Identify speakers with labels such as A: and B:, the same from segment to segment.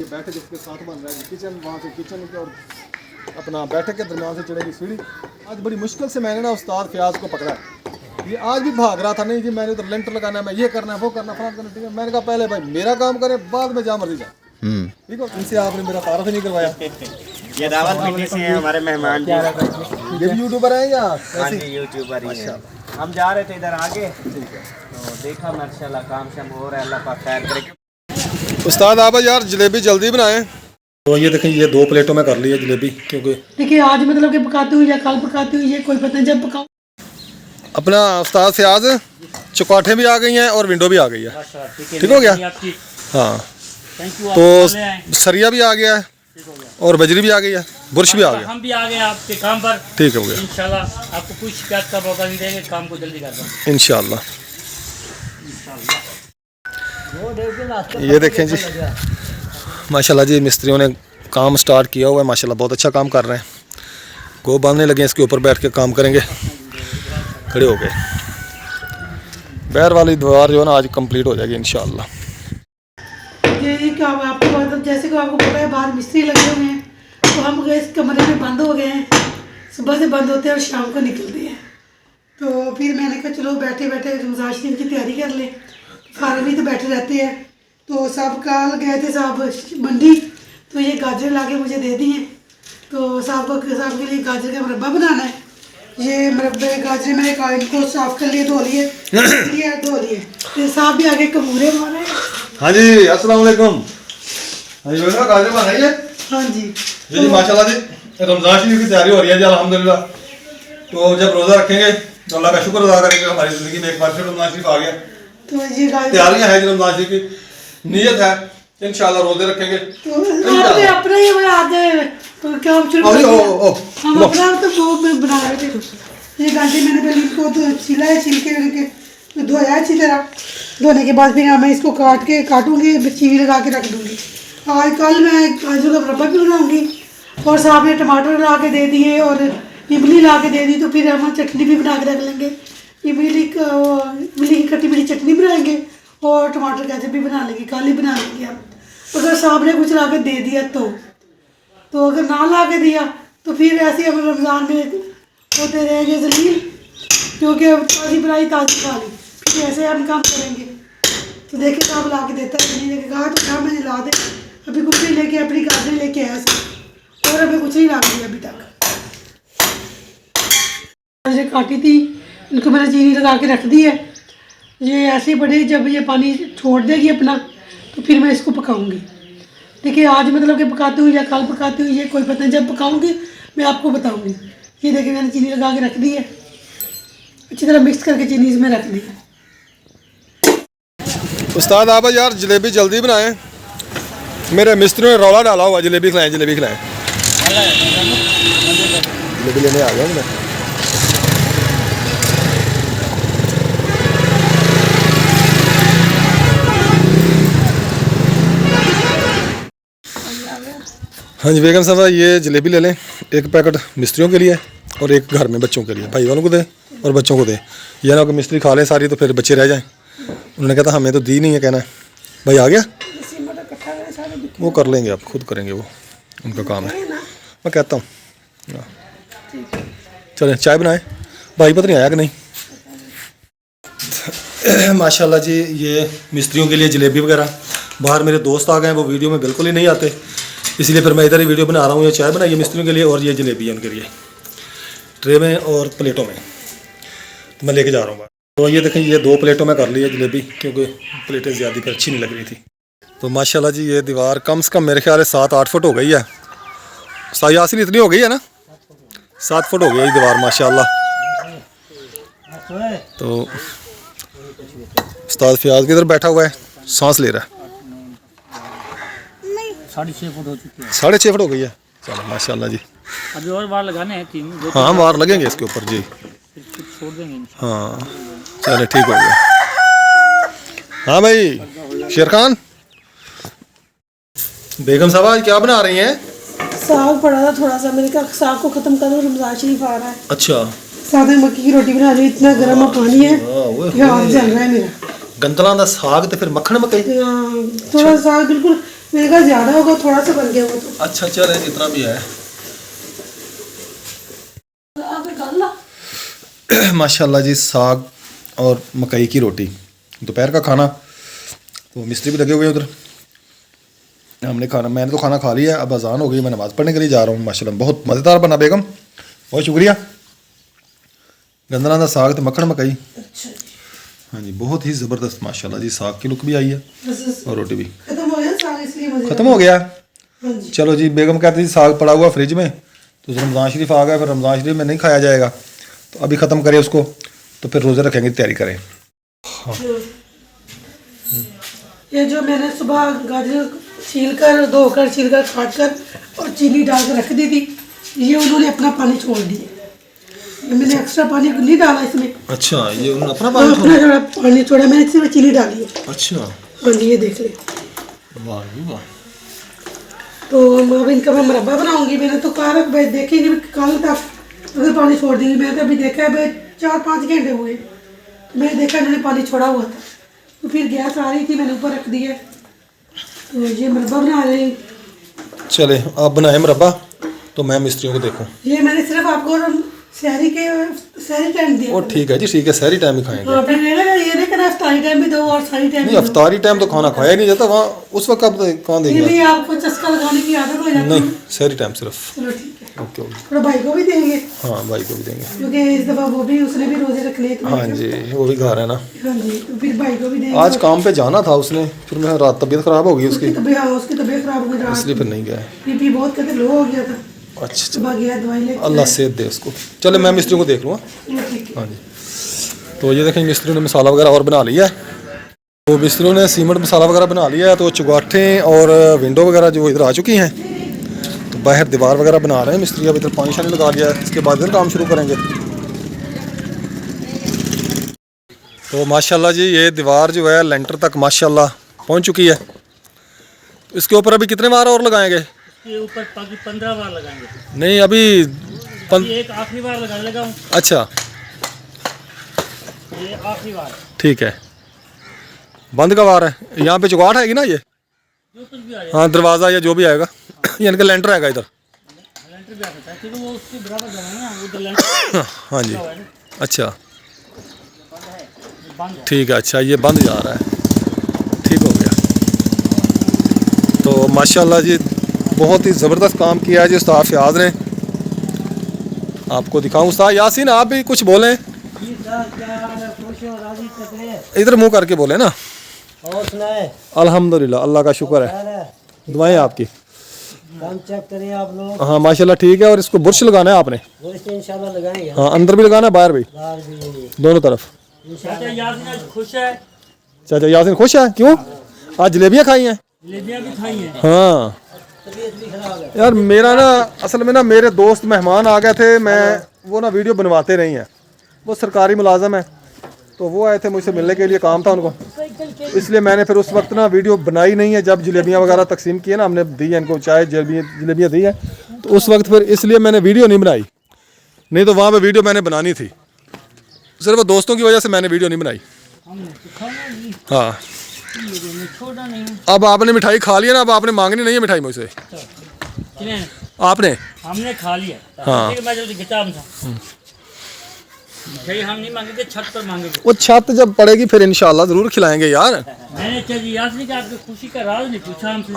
A: बैठक इसके साथ बन रहा है, किचन वहाँ से किचन के और अपना बैठक के दरमियान से चढ़ेगी सीढ़ी। आज बड़ी मुश्किल से मैंने ना उस्ताद फयाज को पकड़ा है। ये आज भी भाग रहा था, नहीं जी मैंने उधर लेंटर लगाना है, मैं ये करना है, वो करना, फलाना करना, ठीक है। मैंने कहा पहले भाई मेरा काम करे, बाद में जहाँ मर्जी जाए, ठीक है। इनसे आपने मेरा तारुफ ही नहीं करवाया।
B: ये दावत मीठी से हैं हमारे मेहमान जी।
A: ये भी यूट्यूबर हैं या
B: हाँ जी यूट्यूबर ही हैं। हम जा रहे थे इधर आगे,
A: ठीक है।
B: तो देखा माशाल्लाह काम शाम हो रहा है, अल्लाह पाक खैर करे।
A: उस्ताद आप यार जलेबी जल्दी बनाएं। तो ये देखें, ये 2 प्लेटों में कर ली है जलेबी, क्योंकि
C: देखिए आज मतलब कि पकाती हुई या कल पकाती हुई है, कोई पता नहीं जब पकाओ।
A: अपना उस्ताद फयाज चौकाठें भी आ गई हैं और विंडो भी आ गई है, ठीक हो गया। हाँ तो सरिया भी आ गया है और बजरी भी आ गई है, बुरश भी आ गया।
D: हम भी आ गए आपके काम पर,
A: ठीक हो गया।
D: इंशाल्लाह आपको कोई शिकायत का मौका नहीं देंगे, काम को जल्दी कर देंगे
A: इंशाल्लाह। ये देखें जी माशाल्लाह जी, मिस्त्रियों ने काम स्टार्ट किया हुआ है माशाल्लाह, बहुत अच्छा काम कर रहे हैं। गो बांधने लगे, इसके ऊपर बैठ के काम करेंगे। खड़े हो गए, बैर वाली दीवार जो है ना आज कंप्लीट हो जाएगी इंशाल्लाह।
C: ये क्या आपको मतलब जैसे कि आपको पता है बाहर मिस्त्री लगे हुए हैं, तो हम गए इस कमरे में बंद हो गए हैं, सुबह से बंद होते हैं और शाम को निकलते हैं। तो फिर मैंने कहा चलो बैठे बैठे रमज़ान शरीफ की तैयारी कर ले, फारग भी तो बैठे रहते हैं। तो साहब कल गए थे साहब मंडी, तो ये गाजर ला के मुझे दे दिए। तो साहब के लिए गाजर का मुरब्बा बनाना है। ये मुरब्बे गाजर मैंने इनको साफ कर लिए, धो लिए, धो लिए। फिर साहब भी आगे कबूरे मारे।
A: हाँ जी अस्सलाम वालेकुम। हाँ जी बेटा गाजर बन रही है।
C: हाँ जी
A: जी माशाल्लाह जी, रमज़ान शरीफ की तैयारी हो रही है जी अल्हम्दुलिल्लाह। तो जब रोज़ा रखेंगे तो अल्लाह का शुक्र अदा करेंगे, हमारी ज़िंदगी में एक बार फिर रमज़ान शरीफ आ गया।
C: तो ये
A: तैयारियां हैं जी रमज़ान शरीफ की, नीयत है इंशाल्लाह रोज़े रखेंगे।
C: तो अपना ही आज तो क्या हम अपना तो वो बना रहे थे। ये गाजर मैंने पहले इसको तो छिला है, छिल के तो धोया अच्छी तरह। धोने के बाद फिर मैं इसको काटूंगी, चीनी लगा के रख दूंगी। आज कल मैं गाजर का मुरब्बा भी बनाऊंगी, और साहब ने टमाटर ला के दे दिए और इमली ला के दे दी, तो फिर हम चटनी भी बना के रख लेंगे। इमली की खट्टी मीठी चटनी बनाएंगे और टमाटर गाजर भी बना लेंगे, कल ही बना लेंगे हम। अगर साहब ने कुछ ला के दे दिया तो अगर ना ला के दिया तो फिर ऐसे हम रमज़ान में होते रहेंगे जलील, क्योंकि ताज़ी बनाई ताज़ी खा ली, फिर ऐसे हम काम करेंगे। तो देखे साहब ला के देता है, नहीं लेके कहा तो कहा मैंने ला दे, अभी कुछ नहीं लेके अपनी गाजर लेके आया सर, और अभी कुछ नहीं ला दिया अभी तक। गाजर काटी थी, इनको मैंने चीनी लगा के रख दी है। ये ऐसे बड़े जब ये पानी छोड़ देगी अपना, तो फिर मैं इसको पकाऊंगी। देखिए आज मतलब कि पकाती हुई या कल पकाती हुई है, कोई पता नहीं जब पकाऊंगी मैं आपको बताऊंगी। ये देखिए मैंने चीनी लगा के रख दी है, अच्छी तरह मिक्स करके चीनी इसमें रख दी है।
A: उस्ताद आप यार जलेबी जल्दी बनाएं, मेरे मिस्त्रियों ने रौला डाला हुआ जलेबी खिलाएं जलेबी खिलाएं। जलेबी लेने आ गया मैं। हाँ जी बेगम साहब ये जलेबी ले लें, एक पैकेट मिस्त्रियों के लिए और एक घर में बच्चों के लिए, भाई वालों को दे और बच्चों को दे। यह ना कि मिस्त्री खा लें सारी तो फिर बच्चे रह जाएं। उन्होंने कहा था हमें तो दी नहीं है, कहना है भाई आ गया वो कर लेंगे, आप खुद करेंगे, वो उनका काम है, मैं कहता हूँ। चलें चाय बनाएं, भाई पता नहीं आया कि नहीं। माशाल्लाह जी ये मिस्त्रियों के लिए जलेबी वगैरह, बाहर मेरे दोस्त आ गए हैं, वो वीडियो में बिल्कुल ही नहीं आते, इसलिए फिर मैं इधर ही वीडियो बना रहा हूँ। ये चाय बनाई है मिस्त्रियों के लिए और ये जलेबी है उनके लिए, ट्रे में और प्लेटों में, तो मैं लेके जा रहा हूँ। तो ये देखें ये 2 प्लेटों में कर ली है जलेबी, क्योंकि प्लेटें ज़्यादा फिर अच्छी नहीं लग रही थी। तो माशाल्लाह जी ये दीवार कम से कम मेरे ख्याल से 7-8 फुट हो गई है, यासिन इतनी हो गई है ना, 7 फुट हो गई है दीवार माशाल्लाह। तो उस्ताद फयाज किधर बैठा हुआ है, सांस ले रहा है।
D: 6.5 फुट हो चुकी है,
A: 6.5 फुट हो गई है, चलो माशाल्लाह जी।
D: अभी और बार लगाने हैं 3,
A: हाँ बार लगेंगे इसके ऊपर जी,
D: फिर छोड़ देंगे।
A: हाँ चले ठीक हो गया। हाँ भाई शेर खान, बेगम साहब आज क्या बना रही हैं?
C: साग पड़ा था थोड़ा सा, मैंने कहा साग को खत्म कर दो, रमज़ान शरीफ आ रहा है।
A: अच्छा
C: साथ में मक्की की रोटी बना रही, इतना गर्म पानी है हाथ जल रहा है मेरा।
A: गंदलों का साग तो फिर मक्खन मकई
C: थोड़ा साग बिल्कुल मेरे कहा ज़्यादा होगा, थोड़ा सा बन गया वो तो।
A: अच्छा चले जितना भी है। माशाल्लाह जी, साग और मकई की रोटी, दोपहर का खाना। तो मिस्त्री भी लगे हुए हैं उधर। हमने खाना, मैंने तो खाना खा लिया, अब अजान हो गई, मैं नमाज़ पढ़ने के लिए जा रहा हूँ। माशाल्लाह बहुत मज़ेदार बना बेगम, बहुत शुक्रिया। गंदला दा साग तो मक्खन मकई।
C: अच्छा
A: हाँ जी, बहुत ही ज़बरदस्त माशाल्लाह जी, साग की लुक भी आई है और रोटी भी।
C: खत्म हो गया साग, इसलिए मजे।
A: ख़त्म हो गया।
C: हाँ जी।
A: चलो जी, बेगम कहती थी साग पड़ा हुआ फ्रिज में, तो रमज़ान शरीफ आ गया, फिर रमज़ान शरीफ में नहीं खाया जाएगा, तो अभी ख़त्म करें उसको, तो फिर रोज़े रखेंगे, तैयारी करें।
C: ये जो मैंने सुबह गाजर छील कर, धोकर, छील कर, काट कर और चीनी डाल कर रख दी थी, ये उन्होंने अपना पानी छोड़ दिया। मैंने एक्स्ट्रा पानी नहीं डाला इसमें।
A: अच्छा, ये उन्होंने अपना
C: और अपना थोड़ा पानी छोड़ा, मैंने सिर्फ चीनी डाली है।
A: अच्छा,
C: हाँ जी, ये देख ले।
A: वाह जी वाह।
C: तो अब इनका मैं मुरब्बा बनाऊंगी। मैंने तो कहा भाई देखेंगे कल तक अगर पानी छोड़ देंगे। मैंने तो अभी देखा है भाई 4-5 घंटे हुए, तो मैंने देखा इन्होंने पानी छोड़ा हुआ था, तो फिर गैस आ रही थी, मैंने ऊपर रख दिया। तो ये मुरब्बा बना रहे हैं।
A: चले आप बनाए मुरब्बा, तो मैं मिस्त्रियों को देखूं।
C: ये मैंने सिर्फ आपको सहरी टाइम दिया।
A: और ठीक है जी, ठीक है, सहरी टाइम ही खाएंगे।
C: हाँ, फिर ये नहीं करना अफ्तारी टाइम भी दो और सारी टाइम
A: नहीं, अफ्तारी टाइम तो खाना खाया ही नहीं जाता वहाँ, उस वक्त आप कहाँ
C: ये
A: देंगे।
C: भी आपको चस्का लगाने की आदत हो जाती है।
A: नहीं, सहरी टाइम सिर्फ।
C: चलो ठीक है,
A: ओके ओके।
C: थोड़ा भाई को भी देंगे,
A: हाँ, भाई को भी देंगे।
C: क्योंकि इस दफ़ा वो भी, उसने भी रोजे रख लिए। तो
A: हाँ जी, वो भी घर है ना।
C: हाँ जी, तो फिर भाई को भी देंगे।
A: आज काम पे जाना था उसने, फिर मैं रात तबीयत ख़राब हो गई उसकी,
C: उसकी तबीयत खराब हो गई रात,
A: इसलिए फिर नहीं गया।
C: बीपी बहुत कहते लो हो गया था।
A: अच्छा,
C: सुबह गया दवाई लेके।
A: अल्लाह सेहत दे उसको। चले मैं मिस्त्रियों को देख लूँगा।
C: चलो ठीक है।
A: हाँ जी, तो ये देखें मिस्त्री ने मसाला वगैरह और बना लिया है। तो मिस्त्रियों ने सीमेंट मसाला वगैरह बना लिया है। तो चुगाठें और विंडो वगैरह जो इधर आ चुकी हैं, तो बाहर दीवार वगैरह बना रहे हैं मिस्त्री। अब इधर पानी शानी लगा दिया है, इसके बाद इधर काम शुरू करेंगे। तो माशाल्लाह जी, ये दीवार जो है लेंटर तक माशाल्लाह पहुंच चुकी है। इसके ऊपर अभी कितने बार और लगाएंगे?
D: इसके ऊपर 15 बार लगाएंगे।
A: नहीं, अभी
D: एक आखिरी बार लगा हूँ।
A: अच्छा,
D: ये आखिरी बार।
A: ठीक है, बंद का वार है। यहाँ पे चुगाट आएगी ना, ये
D: जो कुछ भी आएगा,
A: हाँ दरवाज़ा या जो भी आएगा, यानी कि लेंटर आएगा इधर।
D: लेंटर भी आ सकता है, क्योंकि वो उसके बराबर बनाना है उधर लेंटर।
A: हाँ जी, अच्छा
D: बंद है।
A: ठीक है। अच्छा, ये बंद जा रहा है, ठीक हो गया। तो माशाल्लाह जी, बहुत ही ज़बरदस्त काम किया है जी उस्ताद फयाज ने। आपको दिखाऊं उस्ताद यासीन, आप भी कुछ बोलें, इधर मुंह करके बोले ना।
B: और सुनाए,
A: अल्हम्दुलिल्लाह, अल्लाह का शुक्र है, दुआएं आपकी।
B: काम चेक करें आप लोग।
A: हाँ माशाल्लाह ठीक है। और इसको बुरश लगाना है आपने?
B: इंशाल्लाह लगाएंगे।
A: हाँ, अंदर भी लगाना है, बाहर भी,
B: बाहर भी
A: दोनों तरफ।
D: चाचा यासीन आज खुश है।
A: चाचा यासीन खुश है? क्यों? आज जलेबियाँ खाई हैं?
D: जलेबियाँ भी खाई हैं।
A: हाँ
B: तबीयत भी खराब है।
A: यार, मेरा ना असल में ना मेरे दोस्त मेहमान आ गए थे, मैं वो ना वीडियो बनवाते नहीं हैं, वो सरकारी मुलाजम है, तो वो आए थे मुझसे मिलने के लिए, काम था उनको, इसलिए मैंने फिर उस वक्त ना वीडियो बनाई नहीं है। जब जलेबियाँ वगैरह तकसीम की है ना, हमने दी है इनको, चाय जलेबियाँ दी है, तो उस वक्त फिर इसलिए मैंने वीडियो नहीं बनाई। नहीं तो वहाँ पर वीडियो मैंने बनानी थी, सिर्फ दोस्तों की वजह से मैंने वीडियो नहीं बनाई। हाँ,
D: छोटा नहीं।
A: अब आपने मिठाई खा लिया ना, अब आपने मांगनी नहीं है मिठाई मुझसे।
D: किने?
A: आपने?
D: हमने खा लिया।
A: हाँ।
D: ठीक है, मैं जल्दी किताब था। मिठाई हम नहीं मांगेंगे, छत पर मांगेंगे।
A: वो छत जब पड़ेगी फिर इंशाल्लाह ज़रूर खिलाएंगे यार।
D: मैंने चाचा यासीन का आपकी खुशी का राज नहीं पूछा हमसे।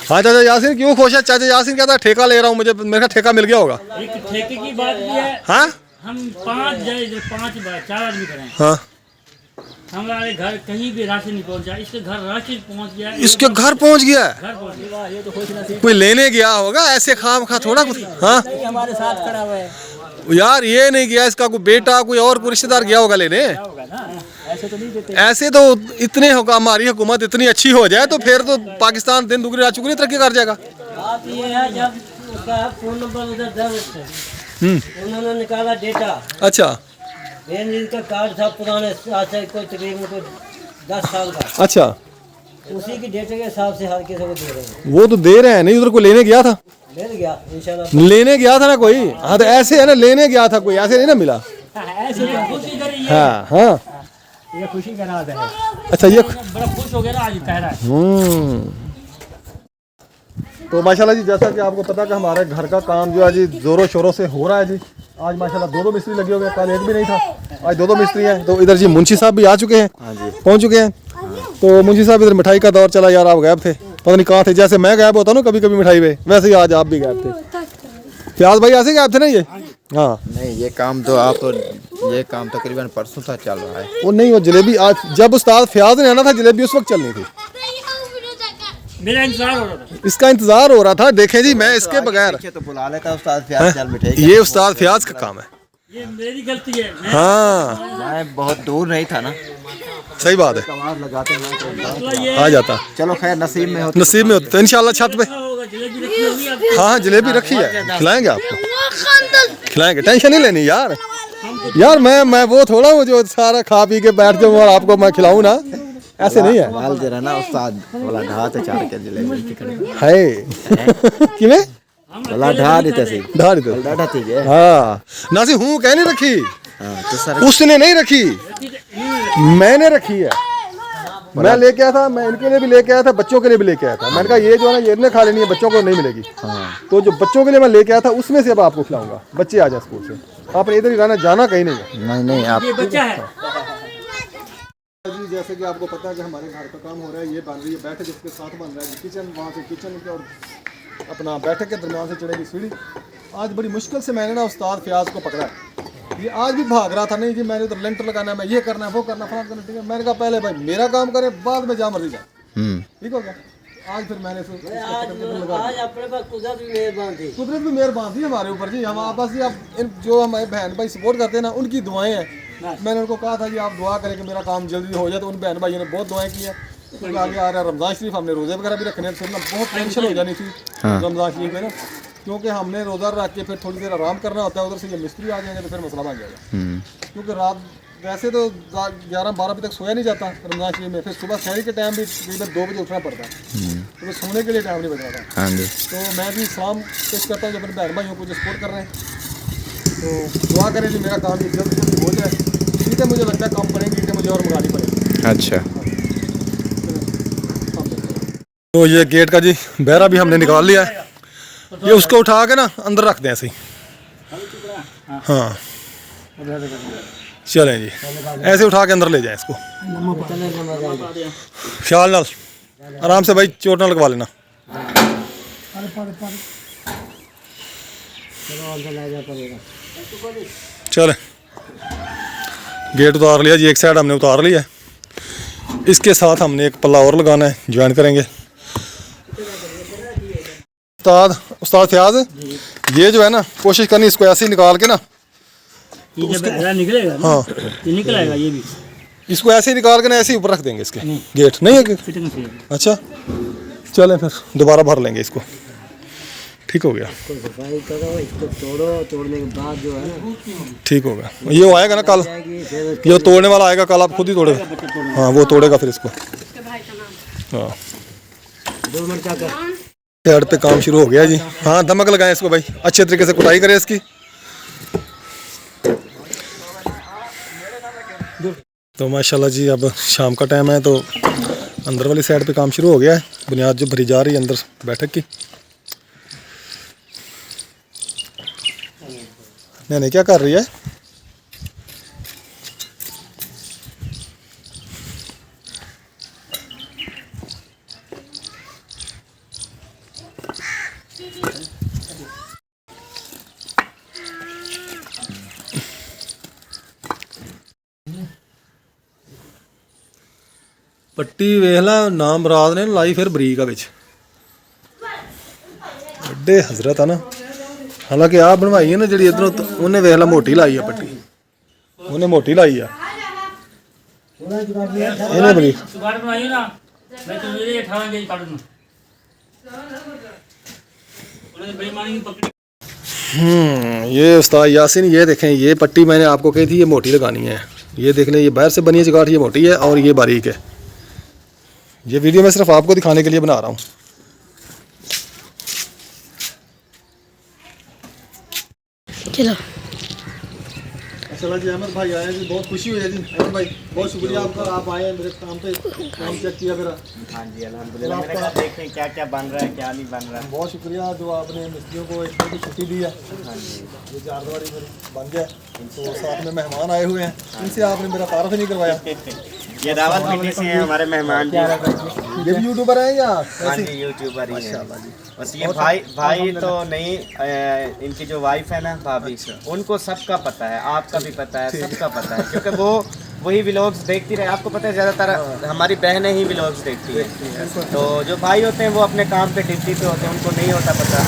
A: हाँ चाचा यासीन क्यों खुश है? चाचा यासीन कहता है ठेका ले रहा हूँ, मुझे मेरा ठेका मिल गया होगा।
D: एक ठेके की बात भी है।
A: हाँ,
D: हम 4 आदमी करें,
A: हाँ,
D: हमारे घर कहीं भी राशन नहीं पहुंचा, इसके घर राशन पहुंच गया।
A: इसके घर पहुंच गया है।
D: घर पहुंच गया, ये तो खुश नसीब।
A: कोई लेने गया होगा ऐसे खाम खा थोड़ा कुछ। हाँ
B: हमारे साथ खड़ा हुआ है।
A: यार, ये नहीं गया, इसका कोई बेटा कोई और कोई रिश्तेदार गया होगा लेने।
D: होगा ना, ऐसे तो नहीं देते।
A: ऐसे तो इतने होगा, हमारी हुकूमत इतनी अच्छी हो जाए तो फिर तो पाकिस्तान दिन दुगनी रात चुगनी तरक्की कर जाएगा।
B: बात ये है, जब उसका फोन नंबर उधर दर्ज, उन्होंने निकाला डेटा।
A: अच्छा
B: का कार्ड था पुराने, आज से कोई तकरीबन कोई 10 साल का,
A: अच्छा,
B: उसी की डेटे के हिसाब से हर किसी को दे रहे हैं।
A: वो तो दे रहे हैं, नहीं उधर कोई लेने गया था?
B: मिल गया इंशाल्लाह।
A: लेने गया था ना कोई? हाँ, तो ऐसे है ना, लेने गया था कोई, ऐसे नहीं ना मिला।
D: ऐसे तो खुशी करी है।
A: हाँ हाँ,
D: ये खुशी का राज है।
A: अच्छा, ये
D: बड़ा खुश हो गया ना, आज कह रहा है।
A: तो माशाल्लाह जी जैसा कि आपको पता कि हमारे घर का काम जो है जी ज़ोरों शोरों से हो रहा है जी। आज माशाल्लाह 2 मिस्त्री लगे हुए हैं, कल एक भी नहीं था, आज 2 मिस्त्री हैं। तो इधर जी मुंशी साहब भी आ चुके हैं, पहुंच चुके हैं। तो मुंशी साहब इधर मिठाई का दौर चला यार, आप गायब थे, पता नहीं कहाँ थे। जैसे मैं गायब होता हूँ ना कभी कभी मिठाई पे, वैसे ही आज आप भी गायब थे। फ्याज भाई ऐसे गायब थे ना ये? हाँ
E: नहीं, ये काम तकरीबन परसों से चल रहा है।
A: वो नहीं, वो जलेबी आज जब उस्ताद फ्याज ने आना था जलेबी उस वक्त चलनी थी।
D: मेरा इंतजार हो रहा था।
A: इसका इंतजार हो रहा था। देखें जी मैं इसके बगैर
E: तो बुला लेता उस्ताद फ्याज, चल मिठाई।
A: ये उस्ताद फ्याज का काम है।
D: ये मेरी गलती है।
A: हाँ
E: मैं बहुत दूर नहीं था ना,
A: सही बात है,
E: आवाज लगाते हैं
A: आ जाता।
E: चलो खैर नसीब में हो।
A: नसीब में होता तो इंशाल्लाह छत पे।
D: होगा जलेबी रखी होगी आपकी।
A: हाँ जलेबी रखी है, खिलाएंगे आपको, खिलाएंगे, टेंशन नहीं लेनी यार। यार मैं वो थोड़ा हूँ जो सारा खा पी के बैठ जाऊँ और आपको मैं खिलाऊँ ना, ऐसे नहीं है।
E: वाल जरा ना उस्ताद वाला ढा ते चार के जलेबी
A: है कि मैं
E: वाला ढा देते सी
A: धारी तो
E: डाटा ठीक है।
A: हाँ नासी हूँ कह नहीं रखी,
E: हां तो सर
A: उसने नहीं रखी, मैंने रखी है। मैं लेके आया था, मैं इनके लिए भी लेके आया था, बच्चों के लिए भी लेके आया था। मैंने कहा ये जो है ना ये इन्हें खा लेनी है, बच्चों को नहीं मिलेगी। तो जो बच्चों के लिए मैं लेके आया था उसमें से अब आपको खिलाऊंगा। बच्चे आ जाए स्कूल से, आपने इधर ही रहना, जाना कहीं नहीं है।
E: नहीं आप
D: ये बच्चा है।
A: जी जैसे कि आपको पता है कि हमारे घर का काम हो रहा है, ये बन रही है बैठक, इसके साथ बन रहा है किचन, वहाँ से किचन के और अपना बैठक के दरमियान से चढ़ेगी सीढ़ी। आज बड़ी मुश्किल से मैंने ना उस्ताद फ्याज को पकड़ा है। ये आज भी भाग रहा था, नहीं जी मैंने उधर लेंटर लगाना है, मैं ये करना है, वो करना, फलाना करना, ठीक है। मैंने कहा पहले भाई मेरा काम करे, बाद में जहाँ मर्जी जाए, ठीक हो गया। आज फिर मैंने
B: आज अपने पास कुदरत भी मेहरबान थी।
A: कुदरत भी मेहरबान थी हमारे ऊपर जी। हम आपस ही आप जो हमारे बहन भाई सपोर्ट करते हैं ना, उनकी दुआएं हैं। मैंने उनको कहा था कि आप दुआ करें कि मेरा काम जल्दी हो जाए, तो उन बहन भाइयों ने बहुत दुआएं की हैं। तो आगे आ रहा है रमज़ान शरीफ, हमने रोज़े वगैरह भी रखने थे, बहुत टेंशन हो जानी थी रमज़ान शरीफ में ना, क्योंकि हमने रोज़ा रख के फिर थोड़ी देर आराम करना होता है। उधर से ये मिस्त्री आ जाएंगे तो फिर मसला बन जाएगा, क्योंकि रात वैसे तो 11-12 बजे तक सोया नहीं जाता रमज़ान शरीफ में। फिर सुबह शहरी के टाइम भी तकरीबन 2 बजे उठना पड़ता है, तो फिर सोने के लिए टाइम नहीं बच रहा था।
E: हां जी,
A: तो मैं भी सलाम पेश करता हूँ जो अपने बहन भाइयों को जो सपोर्ट कर रहे हैं। तो दुआ करें जी मेरा काम भी जल्द से जल्द हो जाए। ठीक है, मुझे लगता है कम पड़ेंगी कि मुझे और मंगानी पड़ेगी।
E: अच्छा।
A: तो ये गेट का जी बहरा भी हमने निकाल लिया है। ये उसको उठा के ना अंदर रख दें ऐसे ही। हाँ चलें जी, ऐसे उठा के अंदर ले जाएं इसको, ख्याल नाल आराम से भाई, चोट ना लगवा लेना। चलें, गेट उतार लिया जी, एक साइड हमने उतार लिया है। इसके साथ हमने एक पल्ला और लगाना है, ज्वाइन करेंगे। उस्ताद फ्याज, ये जो है ना कोशिश करनी इसको ऐसे ही निकाल के ना,
D: ये जब बहरा निकलेगा ना,
A: हाँ
D: ये निकल आएगा। ये भी
A: इसको ऐसे ही निकाल के ना ऐसे ही ऊपर रख देंगे इसके। गेट नहीं है कि?
D: फिटिंग से
A: अच्छा चलें फिर दोबारा भर लेंगे इसको, ठीक हो गया।
B: सफाई करो, इसको तोड़ो, तोड़ने के बाद जो है ना
A: ठीक होगा। ये वो आएगा ना कल, ये तोड़ने वाला आएगा कल, आप खुद ही तोड़ेगा। हाँ वो तोड़ेगा फिर इसको। हाँ
B: 2 मिनट का
A: साइड पे काम शुरू हो गया जी। हाँ दमक लगाएं इसको भाई, अच्छे तरीके से कुटाई करें इसकी। तो माशाल्लाह जी अब शाम का टाइम है, तो अंदर वाली साइड पे काम शुरू हो गया है। बुनियाद जो भरी जा रही है अंदर बैठक की। नहीं क्या कर रही है? पट्टी वेख ला नाम रात ने लाई फिर बरीक विच बड़े हजरत है ना। हालांकि आप बनवाई है ना जी इधरों, उन्हें वेख ला मोटी लाई है पट्टी, उन्हें मोटी लाई है, इन्हें बरीक।
D: सुगाड़ बनाइए ना, मैं तो मेरे 18 इंच काट दूं। उन्होंने बेईमानी की पकड़ी।
A: ये उस्ताद यासिन, ये देखें, ये पट्टी मैंने आपको कही थी ये मोटी लगानी है। ये देख लें, ये बाहर से बनी है चिगाट, ये मोटी है और ये बारीक है। ये वीडियो मैं सिर्फ आपको दिखाने के लिए बना रहा हूँ।
C: चलो
A: माशाल्लाह जी, अहमद भाई आए जी, बहुत खुशी हुई है जी। अहमद भाई बहुत शुक्रिया आपका, आप आए मेरे काम पे, काम चेक किया मेरा।
F: हाँ जी अल्हम्दुलिल्लाह, मैंने कहा देखें क्या क्या बन रहा है क्या नहीं बन रहा है।
A: बहुत शुक्रिया जो आपने मिस्त्रियों को एक दिन की छुट्टी दी है।
F: हाँ जी
A: ये चारदीवारी मेरी बन गया, तो साथ में मेहमान आए हुए हैं, इनसे आपने मेरा तारफ़ ही नहीं करवाया।
F: ये दावत मीठी से हैं हमारे मेहमान जी।
A: ये भी यूट्यूबर हैं या
F: हाँ जी यूट्यूबर ही हैं। बस ये भाई तो नहीं, इनकी जो वाइफ है ना भाभी, उनको सबका पता है, आपका भी पता है, सबका पता है, क्योंकि वो वही व्लॉग्स देखती रहे। आपको पता है ज़्यादातर हमारी बहनें ही व्लॉग्स देखती हैं, तो जो भाई होते हैं वो अपने काम पे ड्यूटी पे होते हैं, उनको नहीं होता पता।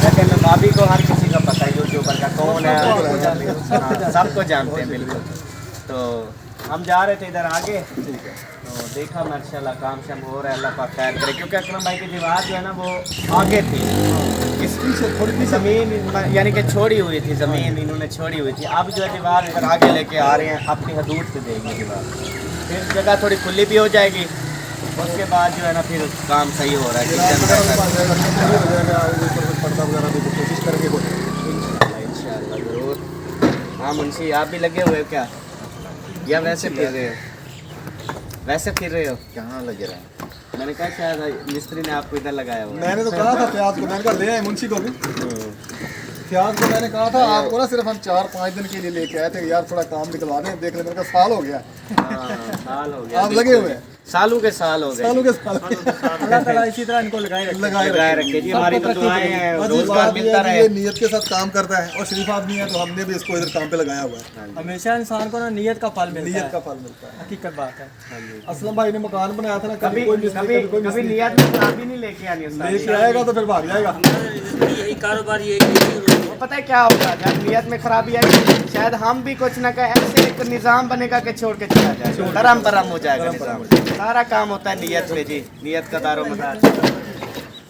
F: लेकिन भाभी को हर किसी का पता है यूट्यूबर का कौन है, हाँ, सबको जानते हैं बिल्कुल। तो हम जा रहे थे इधर आगे, तो देखा माशाल्लाह काम शाम हो रहा है, अल्लाह पाक खैर करे, क्योंकि अकरम भाई की दीवार जो है ना वो आगे थी, इसकी थोड़ी ज़मीन यानी कि छोड़ी हुई थी, ज़मीन इन्होंने छोड़ी हुई थी। अब जो है दीवार इधर आगे लेके आ रहे हैं, अपनी हदूद पे देंगे दीवार, फिर जगह थोड़ी खुली भी हो जाएगी, उसके बाद जो है ना फिर काम सही हो रहा है।
A: कोशिश करेंगे
F: इंशाल्लाह ज़रूर। हाँ मुंशी आप भी लगे हुए हो क्या, या वैसे फिर रहे हो? वैसे फिर रहे हो?
E: कहाँ लगे रहे?
F: मैंने कहा शायद मिस्त्री ने आपको इधर लगाया हुआ है।
A: मैंने तो कहा था फयाज को, मैंने कहा ले आए मुंशी को भी। फयाज को मैंने कहा था आपको ना सिर्फ हम 4-5 दिन के लिए लेके आए थे यार, थोड़ा काम निकलवा दें, देख ले मेरे का साल हो गया।
F: हाँ, साल हो गया,
A: आप लगे हुए हैं,
F: सालों के साल हो गए।
A: सालों के साल
D: अल्लाह ताला इसी तरह इनको
F: लगाए रखे जी, हमारी तो दुआएं हैं,
A: बस
F: रोजगार
A: बात ये
F: मिलता
A: है कि
F: रहे।
A: ये नियत के साथ काम करता है, और शरीफ आदमी है, तो हमने भी इसको इधर काम पे लगाया हुआ है।
D: हमेशा इंसान को ना नियत का फल मिलता
A: नियत
D: है,
A: का फल मिलता है।
D: हकीकत बात है।
A: असलम भाई ने मकान बनाया था ना,
F: कभी
A: कोई मिस्त्री,
F: कभी
A: कोई
F: कभी
A: मिस्त्री
F: नियत में खराबी नहीं लेके आनी उस्ताद जी।
A: लेके आएगा तो फिर भाग जाएगा।
D: यही कारोबार ये
F: वो पता है क्या होगा, जब नियत में खराबी आएगी शायद हम भी कुछ ना कहें, ऐसे एक निज़ाम बनेगा कि छोड़ के चला जाए, धर्म परम हो जाएगा निज़ाम। सारा काम होता है नियत में जी, नियत का दारो मदार।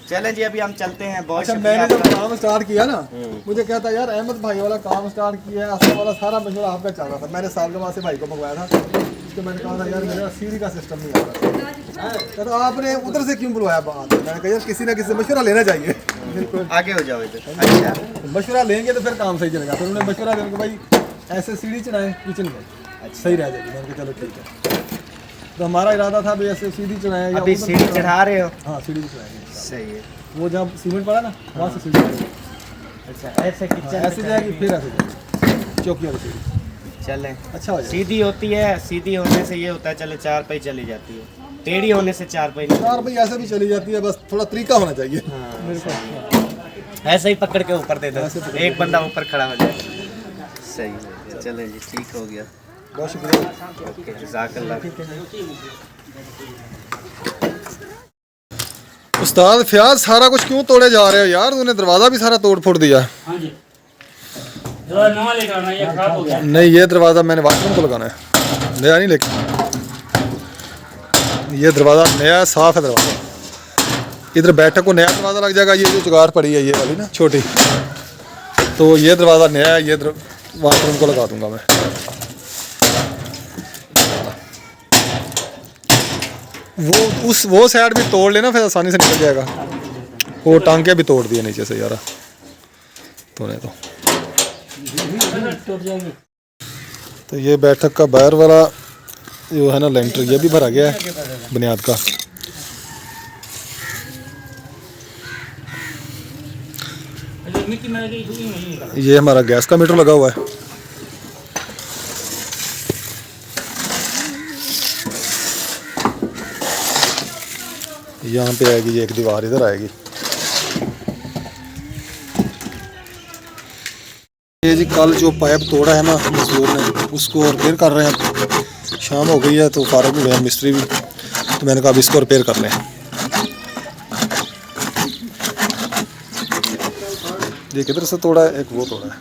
F: चलें जी अभी हम चलते हैं। बहुत
A: अच्छा,
F: शुक्रिया
A: मैंने जब
F: आपका।
A: काम स्टार्ट किया ना, मुझे कहता यार अहमद भाई वाला काम स्टार्ट किया है, असलम वाला सारा मशवरा आपका चल रहा था। मैंने सालगमा से भाई को मंगवाया था, उसको मैंने कहा था यार मेरा सीढ़ी का सिस्टम नहीं आ रहा, तो आपने उधर से क्यों बुलवाया बात? मैंने कहा यार किसी ना किसी से मशवरा लेना चाहिए। बिल्कुल
F: आगे हो जाओ इधर। अच्छा
A: मशवरा लेंगे तो फिर काम सही चलेगा। फिर उन्होंने मशवरा देने को भाई ऐसे सीढ़ी चढ़ाएं किचन में, सही रह जाएगी। मैंने कहा चलो ठीक है, तो हमारा इरादा था भाई ऐसे सीढ़ी चढ़ाएं।
F: अभी सीढ़ी चढ़ा रहे हो?
A: हाँ सीढ़ी चढ़ाएंगे,
F: सही है।
A: वो जहाँ सीमेंट पड़ा ना वहाँ से सीढ़ी चढ़ाएंगे।
F: अच्छा ऐसे किचन
A: ऐसे जाएगी फिर ऐसे जाएगी चौकी वाली सीढ़ी।
F: चलें।
A: अच्छा हो जाएगा।
F: सीधी होती है, सीधी होने से ये होता है चले 4 पे चली जाती है, टेढ़ी होने से 4 पे नहीं।
A: यार भाई ऐसे भी चली जाती है, बस थोड़ा तरीका होना चाहिए।
F: ऐसे ही पकड़ के ऊपर दे दो, एक बंदा ऊपर खड़ा हो जाए। सही है, चलें जी ठीक हो गया।
A: बहुत शुक्रिया।
F: ओके जज़ाकल्लाह।
A: उस्ताद फयाज सारा कुछ क्यों तोड़े जा रहे हो यार? तूने दरवाज़ा भी सारा तोड़ फोड़ दिया।
D: हाँ जी, जरा नवा लेकर आना, ये खराब हो गया।
A: नहीं ये दरवाज़ा मैंने वाशरूम को लगाना है, नया नहीं, लेकिन ये दरवाज़ा नया है, साफ़ है दरवाज़ा। इधर बैठक को नया दरवाज़ा लग जाएगा। ये जो जुगाड़ पड़ी है ये वाली ना छोटी, तो ये दरवाज़ा नया है, ये वाशरूम को लगा दूंगा मैं। वो साइड भी तोड़ लेना, फिर आसानी से निकल जाएगा। वो टांके भी तोड़ दिए नीचे से यार, तो ये बैठक का बाहर वाला जो है ना लेंटर, ये भी भरा गया है बुनियाद का। ये हमारा गैस का मीटर लगा हुआ है। यहाँ पे आएगी ये एक दीवार, इधर आएगी। ये जी कल जो पाइप तोड़ा है ना मजदूर ने, उसको रिपेयर कर रहे हैं। शाम हो गई है तो फारग हो गया मिस्त्री भी, तो मैंने कहा अब इसको रिपेयर कर लें। ये किधर से तोड़ा है? एक वो तोड़ा है।